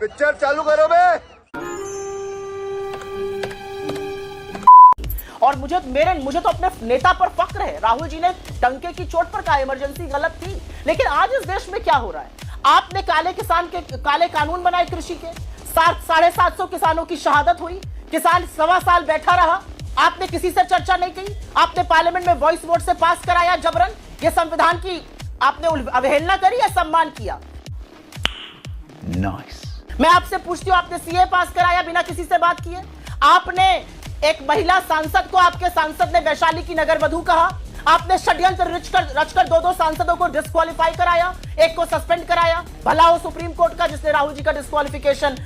Picture चालू करो बे। और मुझे तो अपने नेता पर फक्र है। राहुल जी ने डंके की चोट पर कहा इमरजेंसी गलत थी, लेकिन आज इस देश में क्या हो रहा है? आपने काले कानून बनाए कृषि के, 750 किसानों की शहादत हुई, किसान 1.25 साल बैठा रहा, आपने किसी से चर्चा नहीं की, आपने पार्लियामेंट में वॉइस वोट से पास कराया जबरन। ये संविधान की आपने अवहेलना करी या सम्मान किया? नाइस। मैं आपसे पूछती हूं, आपने सीए पास कराया बिना किसी से बात किए? आपने एक महिला सांसद को, आपके सांसद ने वैशाली की नगर वधू कहा, आपने षड्यंत्र रचकर 2 सांसदों को डिस्क्वालीफाई कराया, एक को सस्पेंड कराया, भला हो सुप्रीम कोर्ट का जिसने राहुल जी का डिस्क्वालिफिकेशन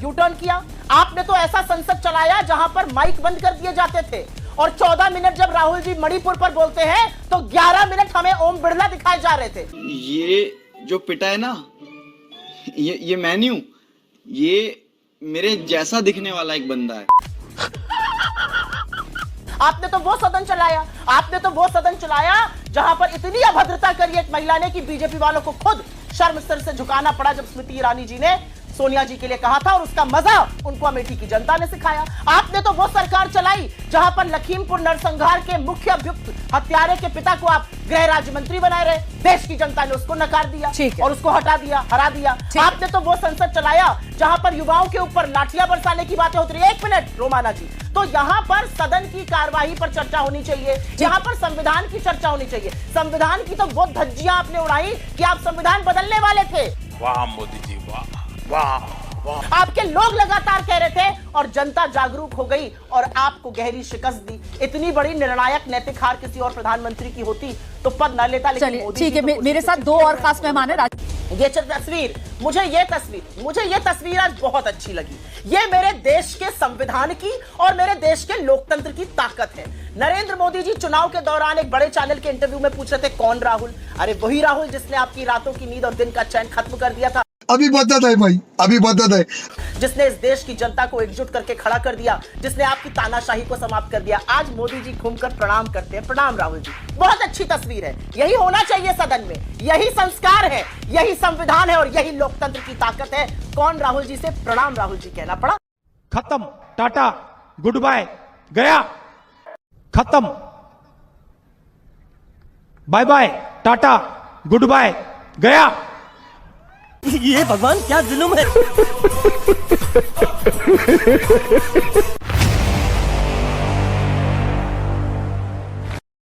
यू टर्न किया। आपने तो ऐसा संसद चलाया जहां पर माइक बंद कर दिए जाते थे, और 14 मिनट जब राहुल जी मणिपुर पर बोलते हैं तो 11 मिनट हमें ओम बिरला दिखाए जा रहे थे। ये जो पिटा है ना, ये मैं नहीं हूं, ये मेरे जैसा दिखने वाला एक बंदा है। आपने तो वो सदन चलाया जहां पर इतनी अभद्रता करी एक महिला ने कि बीजेपी वालों को खुद शर्म सिर से झुकाना पड़ा जब स्मृति ईरानी जी ने सोनिया जी के लिए कहा था, और उसका मजा उनको अमेठी की जनता ने सिखाया। आपने तो वो सरकार चलाई जहां पर लखीमपुर नरसंहार के मुख्य अभियुक्त हत्यारे के पिता को आप गृह राज्य मंत्री बनाए रहे, देश की जनता ने उसको नकार दिया और उसको हरा दिया। आपने तो वो संसद चलाया जहां पर युवाओं के ऊपर लाठियां बरसाने की बातें होती रही। 1 मिनट रोमाना जी, तो यहाँ पर सदन की कार्यवाही पर चर्चा होनी चाहिए, यहाँ पर संविधान की चर्चा होनी चाहिए। संविधान की तो वो धज्जियां आपने उड़ाई कि आप संविधान बदलने वाले थे। वाह मोदी जी, वाह वाह वाह। आपके लोग लगातार कह रहे थे और जनता जागरूक हो गई और आपको गहरी शिकस्त दी। इतनी बड़ी निर्णायक नैतिक हार किसी और प्रधानमंत्री की होती तो पद न लेता, लेकिन मोदी ठीक है। मेरे साथ 2 और खास मेहमान है। मुझे ये तस्वीर आज बहुत अच्छी लगी। ये मेरे देश के संविधान की और मेरे देश के लोकतंत्र की ताकत है। नरेंद्र मोदी जी चुनाव के दौरान एक बड़े चैनल के इंटरव्यू में पूछ रहे थे, कौन राहुल? अरे वही राहुल जिसने आपकी रातों की नींद और दिन का चैन खत्म कर दिया था। अभी बदत है भाई, अभी बदत है। जिसने इस देश की जनता को एकजुट करके खड़ा कर दिया, जिसने आपकी तानाशाही को समाप्त कर दिया। आज मोदी जी घूमकर प्रणाम करते हैं। प्रणाम राहुल जी, बहुत अच्छी तस्वीर है। यही होना चाहिए सदन में, यही संस्कार है, यही संविधान है और यही लोकतंत्र की ताकत है। कौन राहुल जी से प्रणाम राहुल जी कहना पड़ा? खत्म, टाटा, गुड बाय, गया, खत्म, bye bye, ta-ta, goodbye, गया। ये भगवान क्या जुल्म है।